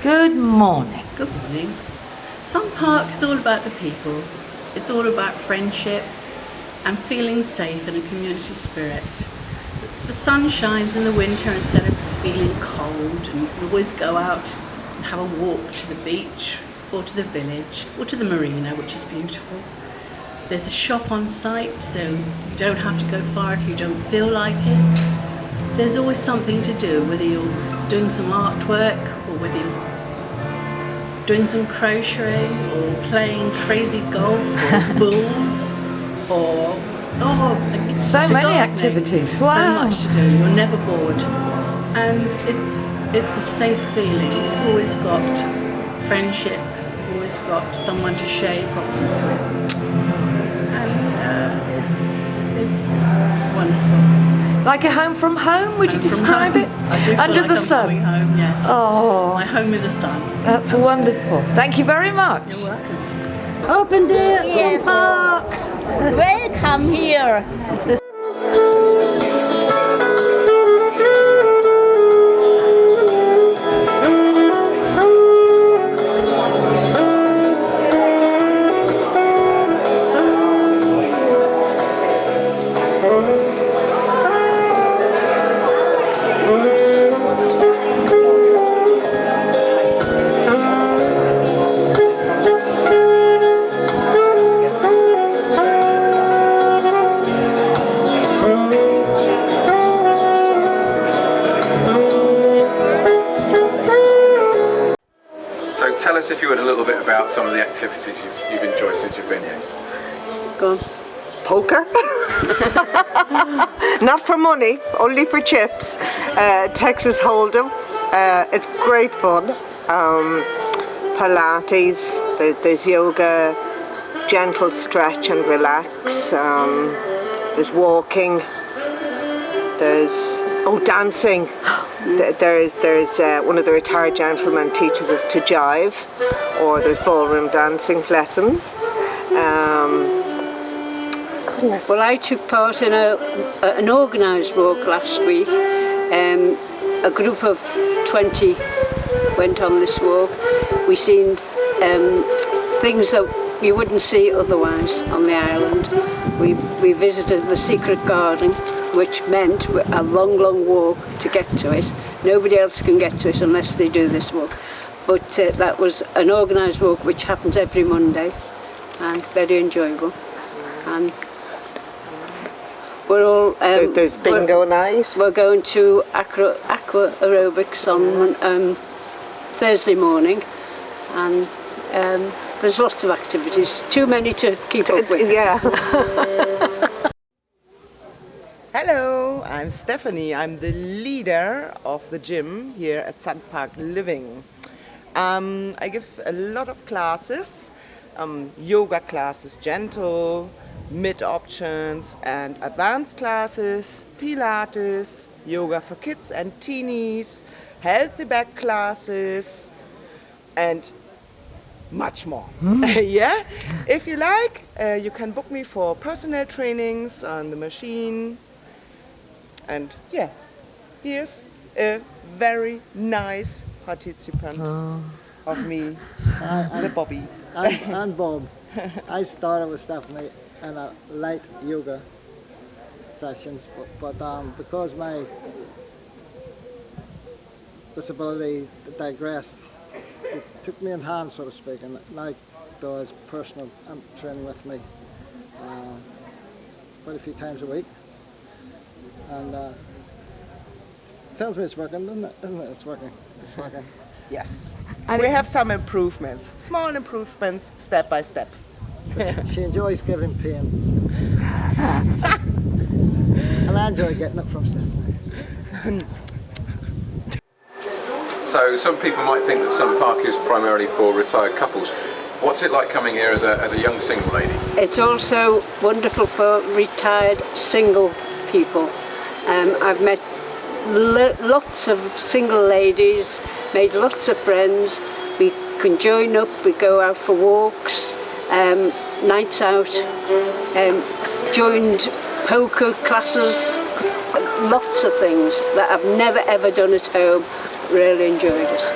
Good morning. Good morning. Sun Park is all about the people. It's all about friendship and feeling safe and a community spirit. The sun shines in the winter instead of feeling cold, and you can always go out and have a walk to the beach or to the village or to the marina, which is beautiful. There's a shop on site, so you don't have to go far if you don't feel like it. There's always something to do, whether you're doing some artwork or whether you're doing some crocheting or playing crazy golf or bulls or So many activities. Wow. So much to do. You're never bored, and it's a safe feeling. You've always got friendship. You've always got someone to share your problems with, and it's wonderful. Like a home from home, would you describe home. it? I do feel Under like the I'm sun. coming home, yes. Oh, My home in the sun. that's wonderful. Thank you very much. You're welcome. Open day at Yes. Sun Park. Welcome here. So tell us, if you would, a little bit about some of the activities you've enjoyed since you've been here. Go on. Poker. Not for money, only for chips. Texas Hold'em. It's great fun. Pilates. There's yoga. Gentle stretch and relax. There's walking. There's dancing. There's one of the retired gentlemen teaches us to jive, or there's ballroom dancing lessons. Goodness. Well, I took part in an organised walk last week. A group of 20 went on this walk. We seen things that you wouldn't see otherwise on the island. We visited the secret garden, which meant a long, long walk to get to it. Nobody else can get to it unless they do this walk. But that was an organised walk which happens every Monday, and very enjoyable. And we're all There's bingo night. We're going to aqua aerobics on Thursday morning, and there's lots of activities. Too many to keep up with. Yeah. Hello, I'm Stephanie. I'm the leader of the gym here at Sun Park Living. I give a lot of classes, yoga classes, gentle, mid options and advanced classes, Pilates, yoga for kids and teenies, healthy back classes, and much more. Yeah, if you like, you can book me for personal trainings on the machine. And yeah, here's a very nice participant of me, the Bobby. I'm Bob. I started with Stephanie in a light yoga sessions, but because my disability digressed, it took me in hand, so to speak, and now does personal training with me quite a few times a week. And tells me it's working, doesn't it? Isn't it? It's working. It's working. Yes. We have some improvements, small improvements, step by step. She enjoys giving pain. And I enjoy getting it from Stephanie. So some people might think that Sun Park is primarily for retired couples. What's it like coming here as a young single lady? It's also wonderful for retired single people. I've met lots of single ladies, made lots of friends. We can join up, we go out for walks, nights out, joined poker classes, lots of things that I've never ever done at home. Really enjoyed it.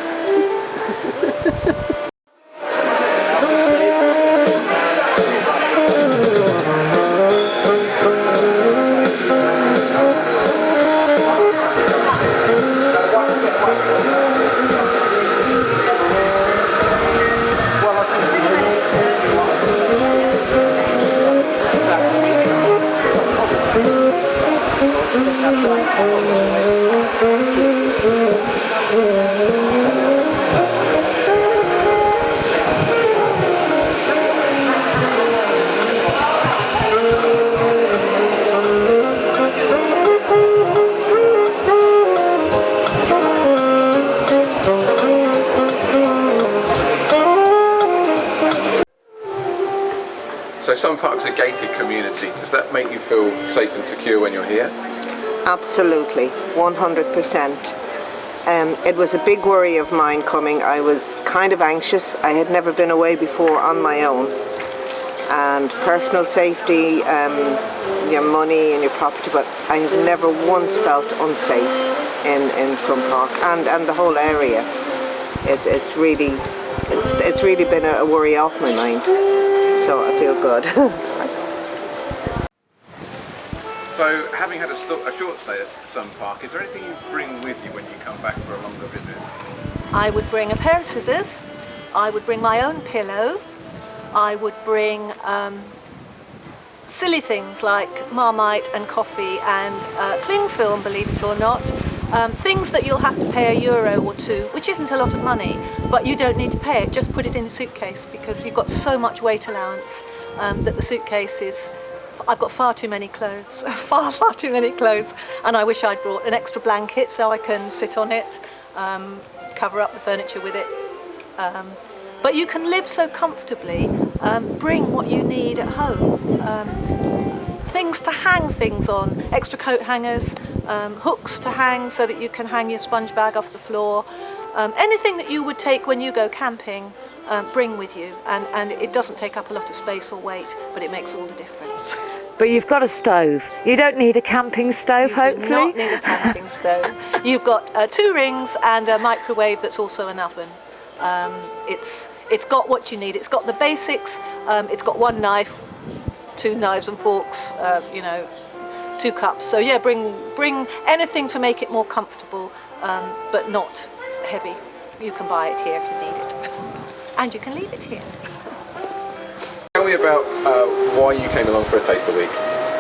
Sun Park's a gated community. Does that make you feel safe and secure when you're here? Absolutely, 100%. It was a big worry of mine coming. I was kind of anxious. I had never been away before on my own. And personal safety, your money and your property, but I have never once felt unsafe in Sun Park and the whole area. It's really been a worry off my mind, so I feel good. So, having had a short stay at Sun Park, is there anything you bring with you when you come back for a longer visit? I would bring a pair of scissors, I would bring my own pillow, I would bring silly things like Marmite and coffee and cling film, believe it or not. Things that you'll have to pay €1 or €2, which isn't a lot of money, but you don't need to pay it. Just put it in the suitcase because you've got so much weight allowance that the suitcase is. I've got far too many clothes, far too many clothes, and I wish I'd brought an extra blanket so I can sit on it, cover up the furniture with it. But you can live so comfortably. Bring what you need at home. Things to hang things on, extra coat hangers, hooks to hang so that you can hang your sponge bag off the floor. Anything that you would take when you go camping, bring with you, and it doesn't take up a lot of space or weight, but it makes all the difference. But you've got a stove. You don't need a camping stove, hopefully. You do not need a camping stove. You've got 2 rings and a microwave that's also an oven. It's got what you need. It's got the basics. It's got 1 knife, 2 knives and forks, 2 cups. So yeah, bring anything to make it more comfortable, but not heavy. You can buy it here if you need it. And you can leave it here. Tell me about why you came along for a Taste the Week.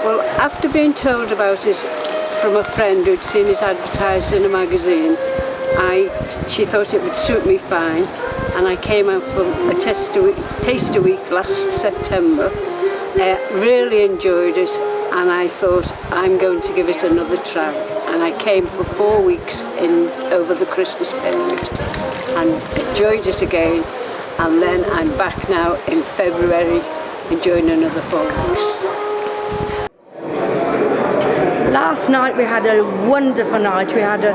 Well, after being told about it from a friend who'd seen it advertised in a magazine, she thought it would suit me fine, and I came out for a Taste a Week last September. Really enjoyed it, and I thought I'm going to give it another try. And I came for 4 weeks over the Christmas period and enjoyed it again. And then I'm back now in February, enjoying another 4 weeks. Last night we had a wonderful night. We had a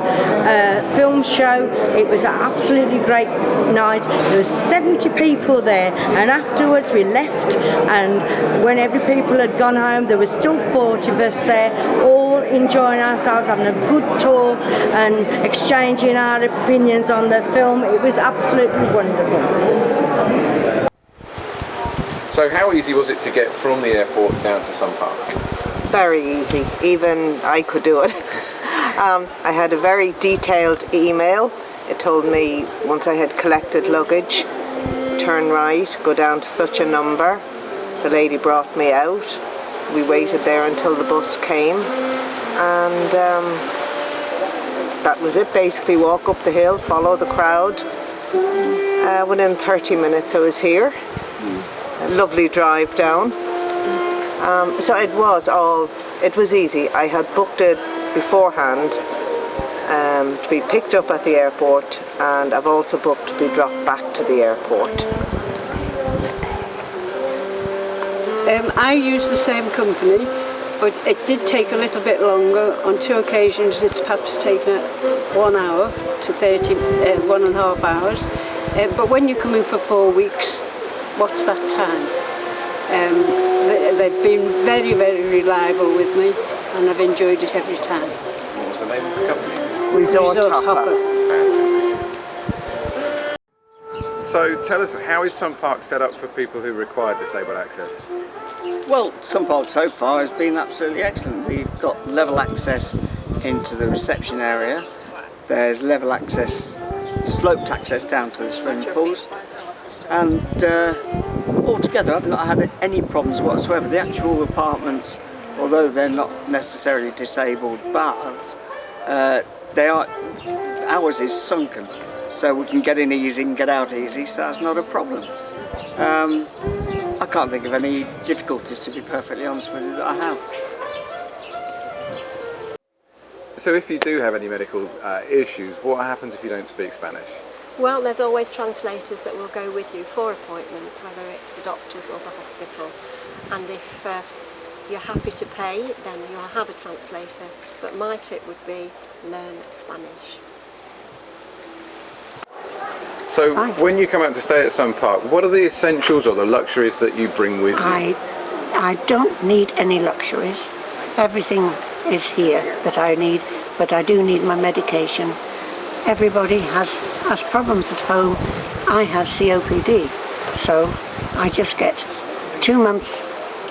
film show. It was an absolutely great night. There were 70 people there, and afterwards we left, and when every people had gone home there were still 40 of us there, all enjoying ourselves, having a good talk and exchanging our opinions on the film. It was absolutely wonderful. So how easy was it to get from the airport down to Sun Park? Very easy, even I could do it. I had a very detailed email. It told me once I had collected luggage, turn right, go down to such a number. The lady brought me out. We waited there until the bus came, and that was it. Basically walk up the hill, follow the crowd. Within 30 minutes I was here. A lovely drive down. So it was easy. I had booked it beforehand to be picked up at the airport, and I've also booked to be dropped back to the airport. I use the same company, but it did take a little bit longer. On 2 occasions it's perhaps taken 1 hour to 1.5 hours. But when you're coming for 4 weeks, what's that time? They've been very, very reliable with me, and I've enjoyed it every time. What was the name of the company? Resort Hopper. So tell us, how is Sun Park set up for people who require disabled access? Well, Sun Park so far has been absolutely excellent. We've got level access into the reception area. There's level access, sloped access down to the swimming pools, and altogether I've not had any problems whatsoever. The actual apartments, although they're not necessarily disabled baths, ours is sunken, so we can get in easy and get out easy, so that's not a problem. I can't think of any difficulties, to be perfectly honest with you, that I have. So if you do have any medical issues, what happens if you don't speak Spanish? Well, there's always translators that will go with you for appointments, whether it's the doctors or the hospital. And if you're happy to pay, then you'll have a translator. But my tip would be learn Spanish. So when you come out to stay at Sun Park, what are the essentials or the luxuries that you bring with you? I don't need any luxuries. Everything is here that I need, but I do need my medication. Everybody has problems at home. I have COPD, so I just get 2 months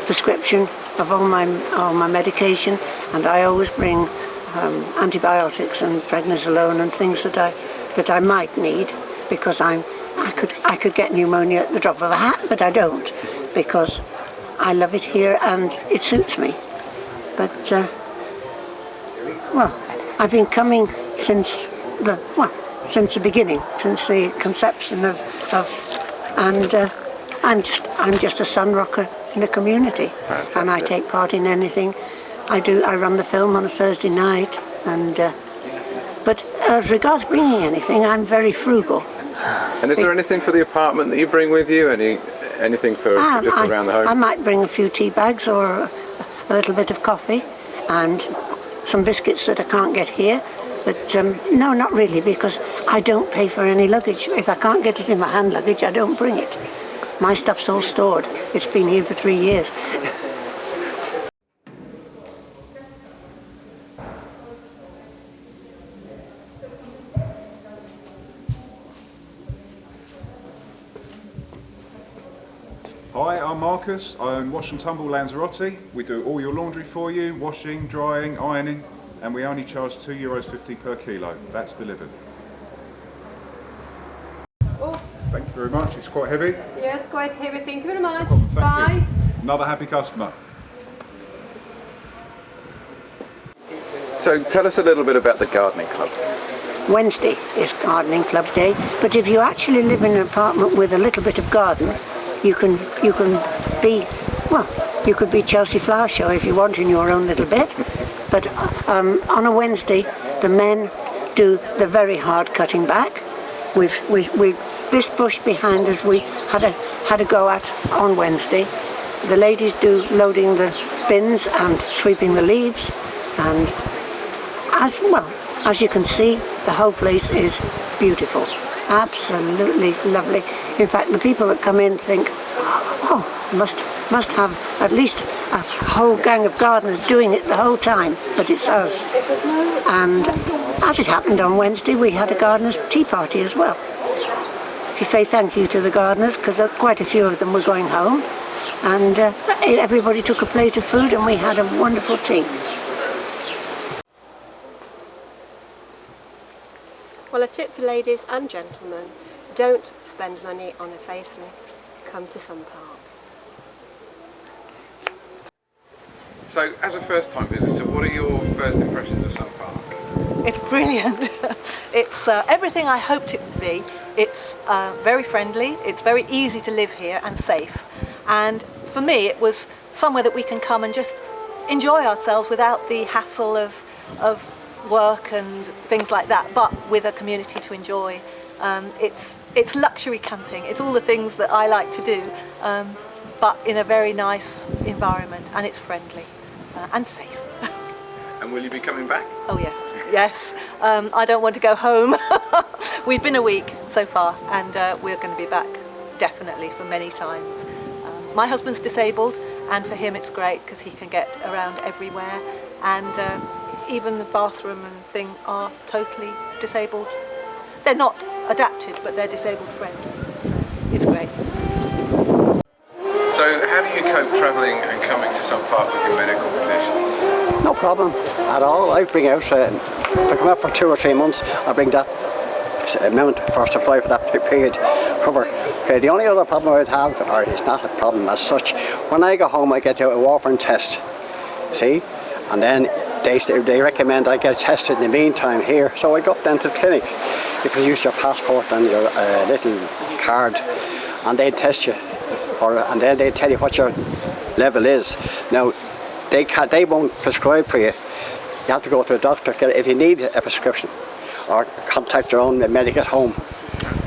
prescription of all my medication, and I always bring antibiotics and prednisolone and things that I might need, because I could get pneumonia at the drop of a hat, but I don't, because I love it here and it suits me. But well, I've been coming since the beginning, since the conception of and I'm just a sun rocker in the community. Fantastic. And I take part in anything. I run the film on a Thursday night, and but as regards bringing anything, I'm very frugal. And is there anything for the apartment that you bring with you? Anything for just around the home? I might bring a few tea bags or a little bit of coffee and some biscuits that I can't get here. But no, not really, because I don't pay for any luggage. If I can't get it in my hand luggage, I don't bring it. My stuff's all stored. It's been here for 3 years. Hi, I'm Marcus. I own Wash and Tumble Lanzarote. We do all your laundry for you, washing, drying, ironing, and we only charge €2.50 per kilo. That's delivered. Oops. Thank you very much. It's quite heavy. Yes, quite heavy. Thank you very much. No problem. Bye. You. Another happy customer. So tell us a little bit about the gardening club. Wednesday is gardening club day, but if you actually live in an apartment with a little bit of garden, you can be, well, you could be Chelsea Flower Show if you want in your own little bit. But on a Wednesday, the men do the very hard cutting back. We've this bush behind us we had a go at on Wednesday. The ladies do loading the bins and sweeping the leaves, and as you can see, the whole place is beautiful, absolutely lovely. In fact, the people that come in think, oh, must have at least a whole gang of gardeners doing it the whole time, but it's us. And as it happened on Wednesday, we had a gardeners' tea party as well, to say thank you to the gardeners, because quite a few of them were going home, and everybody took a plate of food and we had a wonderful tea. Well, a tip for ladies and gentlemen, don't spend money on a facelift, come to Sun Park. So as a first-time visitor, what are your first impressions of Sun Park? It's brilliant. It's everything I hoped it would be. It's very friendly, it's very easy to live here and safe. And for me, it was somewhere that we can come and just enjoy ourselves without the hassle of work and things like that, but with a community to enjoy. It's luxury camping. It's all the things that I like to do, but in a very nice environment, and it's friendly and safe. And will you be coming back? Oh yes. I don't want to go home. We've been a week so far, and we're going to be back definitely for many times. My husband's disabled, and for him it's great because he can get around everywhere, and even the bathroom and thing are totally disabled. They're not adapted, but they're disabled friendly, so it's great. So how do you cope travelling and coming to Sun Park with your medical conditions? No problem at all. I bring out, if I come up for 2 or 3 months, I bring that amount for supply for that period cover. Okay, the only other problem I would have, or it's not a problem as such, when I go home I get a warfarin test, see, and then they recommend I get tested in the meantime here, so I go up then to the clinic. You can use your passport and your little card, and they test you, and then they tell you what your level is. Now, they won't prescribe for you. You have to go to a doctor if you need a prescription, or contact your own medic at home.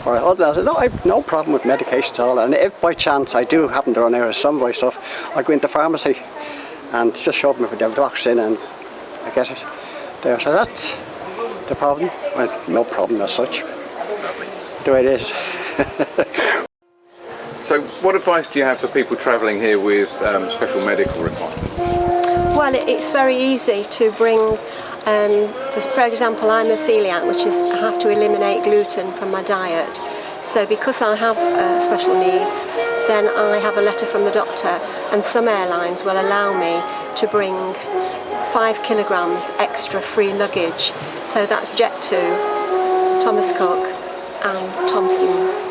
for it. Other than that, no, I've no problem with medication at all. And if by chance I do happen to run out of some of my stuff, I go into the pharmacy and just show them if the doctor's in and I get it there. So that's the problem. Well, no problem as such. The way it is. So what advice do you have for people travelling here with special medical requirements? Well, it's very easy to bring, for example, I'm a celiac, which is I have to eliminate gluten from my diet. So because I have special needs, then I have a letter from the doctor, and some airlines will allow me to bring 5 kilograms extra free luggage. So that's Jet2, Thomas Cook and Thompson's.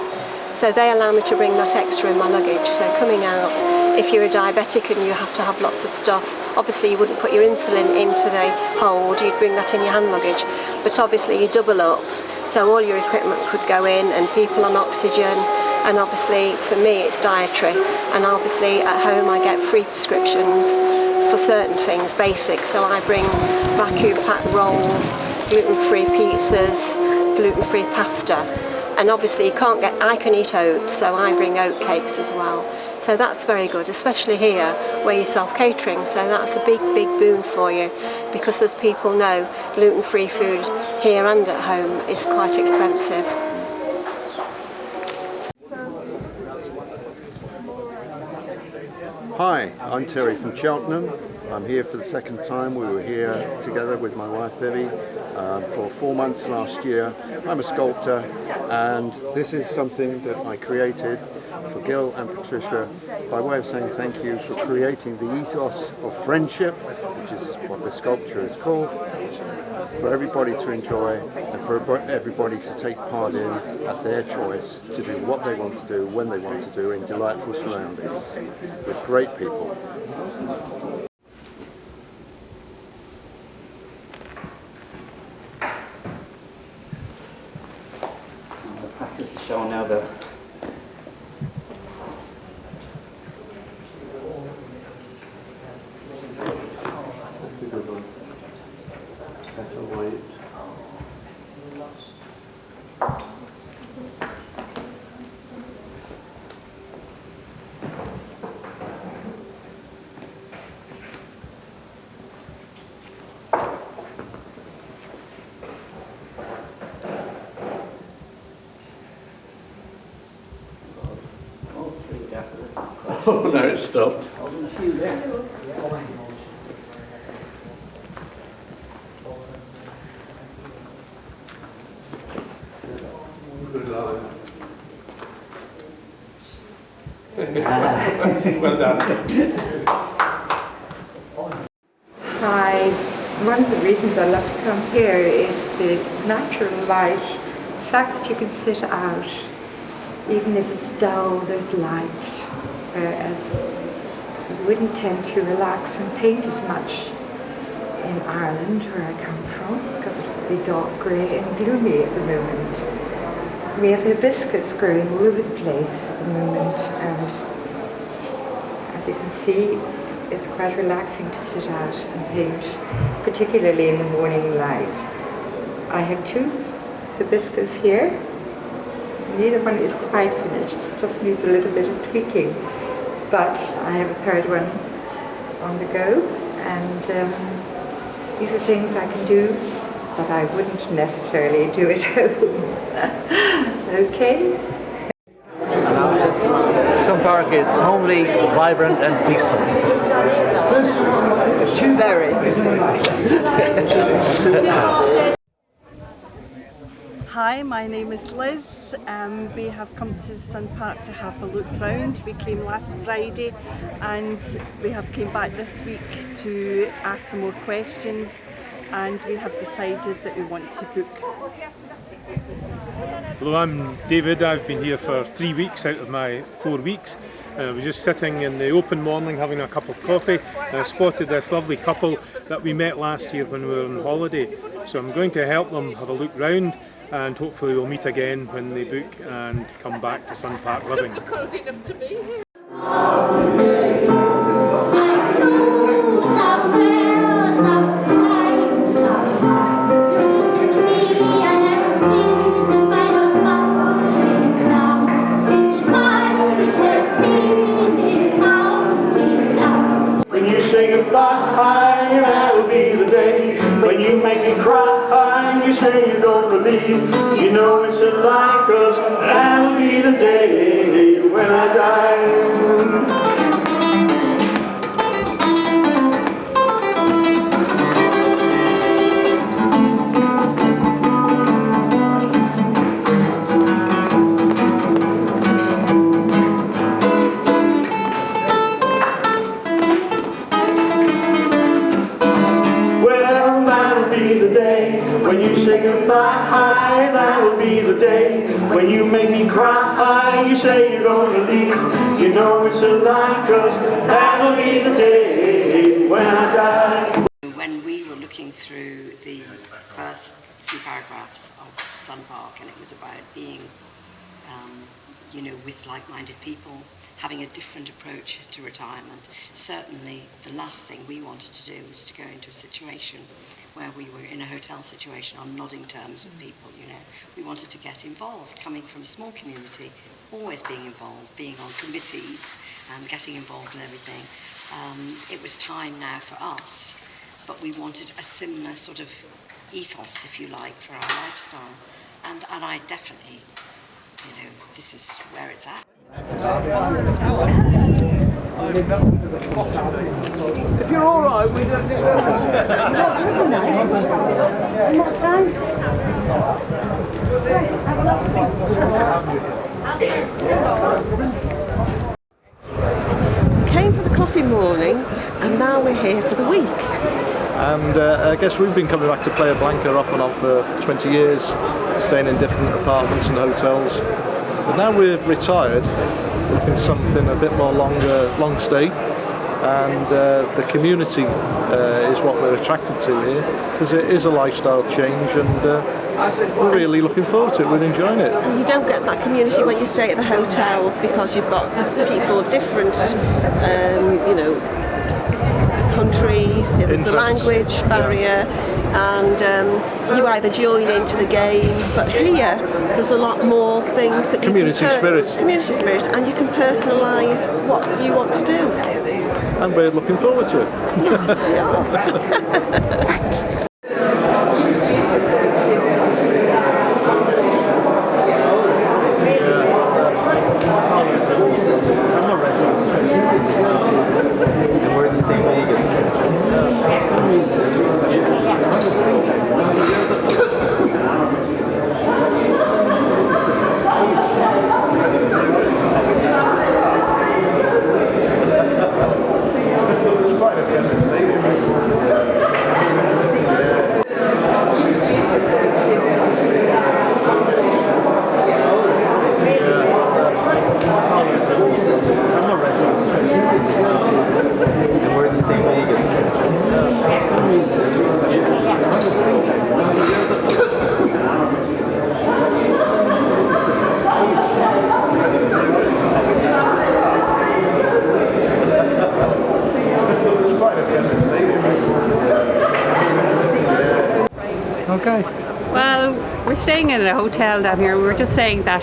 So they allow me to bring that extra in my luggage. So coming out, if you're a diabetic and you have to have lots of stuff, obviously you wouldn't put your insulin into the hold, you'd bring that in your hand luggage. But obviously you double up, so all your equipment could go in and people on oxygen. And obviously for me it's dietary. And obviously at home I get free prescriptions for certain things, basic. So I bring vacuum packed rolls, gluten-free pizzas, gluten-free pasta. And obviously I can eat oats, so I bring oat cakes as well. So that's very good, especially here where you're self-catering. So that's a big, big boon for you, because as people know, gluten-free food here and at home is quite expensive. Hi, I'm Terry from Cheltenham. I'm here for the second time. We were here together with my wife Vivi for 4 months last year. I'm a sculptor, and this is something that I created for Gil and Patricia by way of saying thank you for creating the ethos of friendship, which is what the sculpture is called, for everybody to enjoy and for everybody to take part in at their choice to do what they want to do, when they want to do, in delightful surroundings with great people. The practice is showing now that oh no, it stopped. Well done. Hi. One of the reasons I love to come here is the natural light, the fact that you can sit out, even if it's dull, there's light, whereas you wouldn't tend to relax and paint as much in Ireland, where I come from, because it would be dark grey and gloomy at the moment. We have hibiscus growing all over the place at the moment, and as you can see, it's quite relaxing to sit out and paint, particularly in the morning light. I have 2 hibiscus here. Neither one is quite finished, it just needs a little bit of tweaking. But I have a 3rd one on the go, and these are things I can do, but I wouldn't necessarily do at home. Okay? Sun Park is homely, vibrant and peaceful. Very. Hi, my name is Liz. We have come to Sun Park to have a look round. We came last Friday and we have came back this week to ask some more questions, and we have decided that we want to book. Hello, I'm David. I've been here for 3 weeks out of my 4 weeks. I was just sitting in the open morning having a cup of coffee, and I spotted this lovely couple that we met last year when we were on holiday. So I'm going to help them have a look round, and hopefully we'll meet again when they book and come back to Sun Park Living. you make me cry and you say you're gonna leave. You know it's like us, that'll be the day when I die. The day when you say goodbye, that'll be the day when you make me cry, you say you're gonna leave. You know it's like us, that'll be the day when I die. When we were looking through the first few paragraphs of Sun Park, and it was about being you know, with like-minded people, having a different approach to retirement. Certainly the last thing we wanted to do was to go into a situation where we were in a hotel situation on nodding terms with people, you know. We wanted to get involved, coming from a small community, always being involved, being on committees and getting involved in everything. It was time now for us, but we wanted a similar sort of ethos, if you like, for our lifestyle. And I definitely, you know, this is where it's at. If you're all right, we don't get What time? We came for the coffee morning, and now we're here for the week. And I guess we've been coming back to Playa Blanca off and on for 20 years, staying in different apartments and hotels. But now we're retired, looking for something a bit more long stay, and the community is what we're attracted to here, because it is a lifestyle change, and we're really looking forward to it. We're enjoying it. You don't get that community when you stay at the hotels, because you've got people of different, you know, countries, there's the language barrier, and you either join into the games, but here there's a lot more things that community spirit, and you can personalise what you want to do. And we're looking forward to it. Yes, we are. Okay. Well, we're staying in a hotel down here. We were just saying that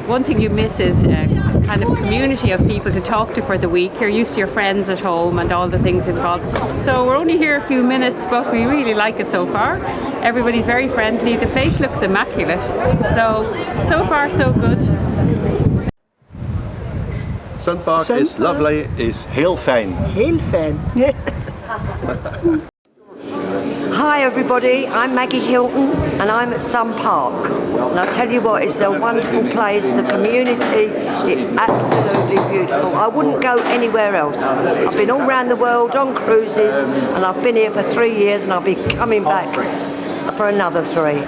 one thing you miss is a kind of community of people to talk to for the week. You're used to your friends at home and all the things involved. So we're only here a few minutes, but we really like it so far. Everybody's very friendly. The place looks immaculate. So far so good. Sun Park is lovely, is heel fijn. Heel fijn. Hi everybody, I'm Maggie Hilton and I'm at Sun Park. And I'll tell you what, it's a wonderful place, the community, it's absolutely beautiful. I wouldn't go anywhere else. I've been all around the world on cruises and I've been here for 3 years and I'll be coming back for another 3.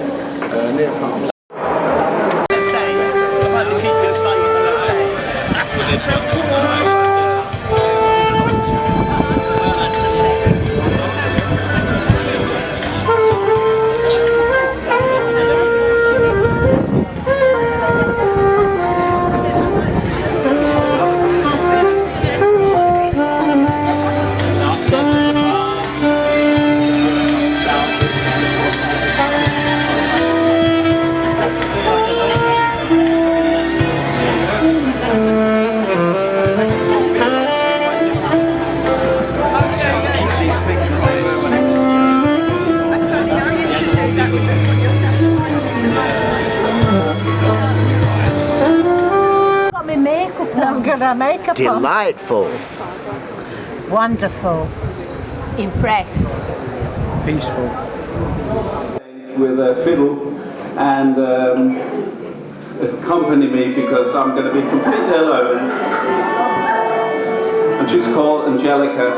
got our makeup Delightful. on. Wonderful. Impressed. Peaceful. With a fiddle and accompany me because I'm going to be completely alone. And she's called Angelica,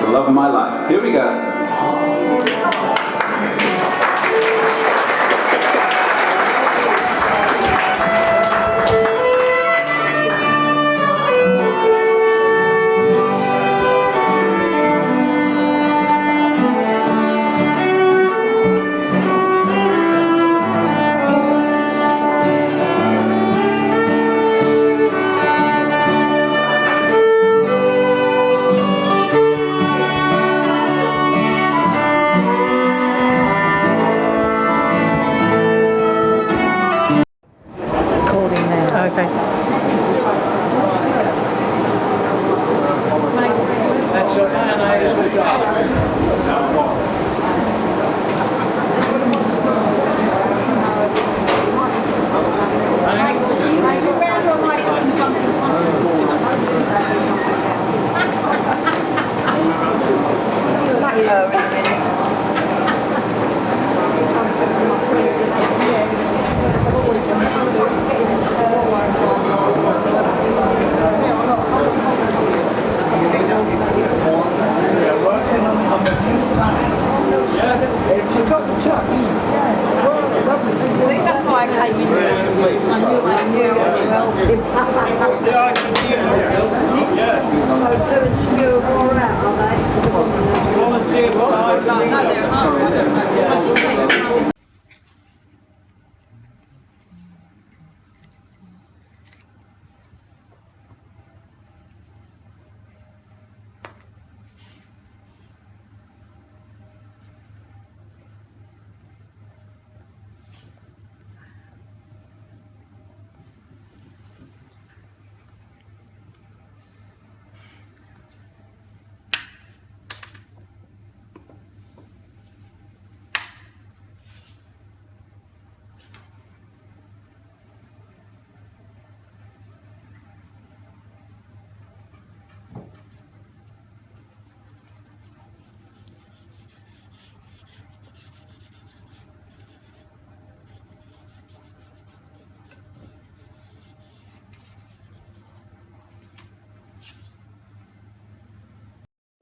the love of my life. Here we go. Okay. That's your mayonnaise with garlic.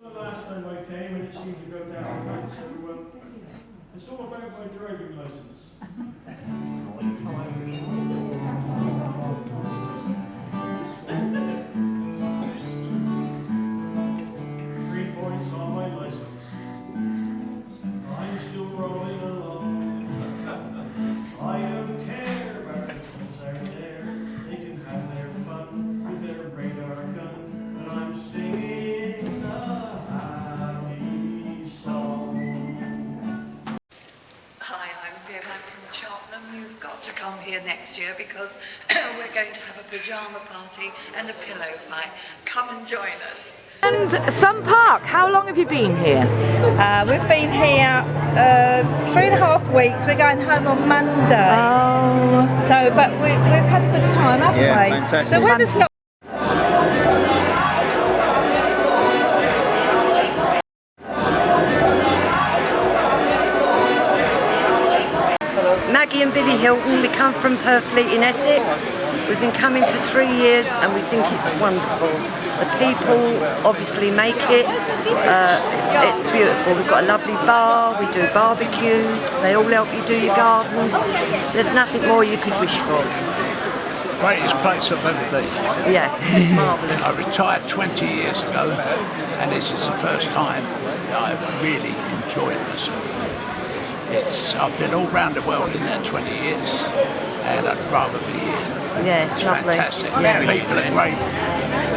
The last time I came and it seemed to go down right, so it's all about my driving license. 3 points on my license. I'm still rolling along. I don't care about the folks out there. They can have their fun with their radar gun. And I'm singing a happy song. Hi, I'm Viv. I'm from Cheltenham. You've got to come here next year because we're going to have a pyjama party and a pillow fight. Come and join us. And Sun Park, how long have you been here? We've been here 3.5 weeks. We're going home on Monday. Oh. So, but we've had a good time, haven't we? Fantastic. The weather's not. Maggie and Billy Hilton, we come from Purfleet in Essex. We've been coming for 3 years and we think it's wonderful. The people obviously make it, it's beautiful. We've got a lovely bar, we do barbecues, they all help you do your gardens. There's nothing more you could wish for. Greatest place I've ever been. Yeah, marvellous. I retired 20 years ago and this is the first time that I've really enjoyed myself. I've been all around the world in that 20 years and I'd rather be here. Yeah, it's lovely. Fantastic. Yeah. People are great.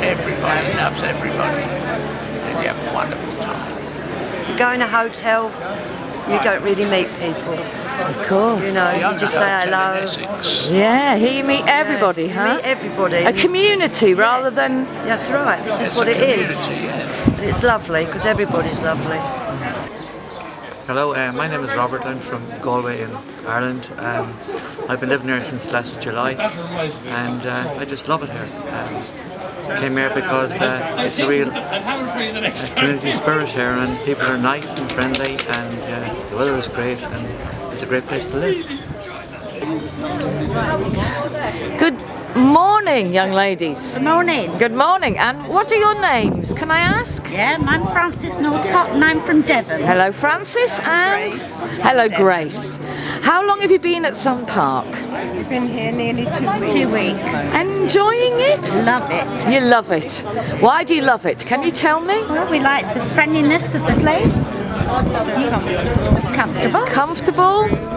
Everybody loves everybody and you have a wonderful time. You go in a hotel, you don't really meet people. Of course. You know, you just say hello. Yeah, here you meet everybody, You huh? meet everybody. A community rather than... That's right, this is what it is. And it's lovely because everybody's lovely. Hello, my name is Robert. I'm from Galway in Ireland. I've been living here since last July, and I just love it here. Came here because it's a real community spirit here, and people are nice and friendly, and the weather is great, and it's a great place to live. Good morning, young ladies. Good morning. Good morning. And what are your names? Can I ask? Yeah, I'm Frances Northcott and I'm from Devon. Hello, Francis, and hello, Grace. How long have you been at Sun Park? We've been here nearly 2 weeks. 2 weeks. Enjoying it? Love it. You love it. Why do you love it? Can you tell me? Well, we like the friendliness of the place. Comfortable. Comfortable?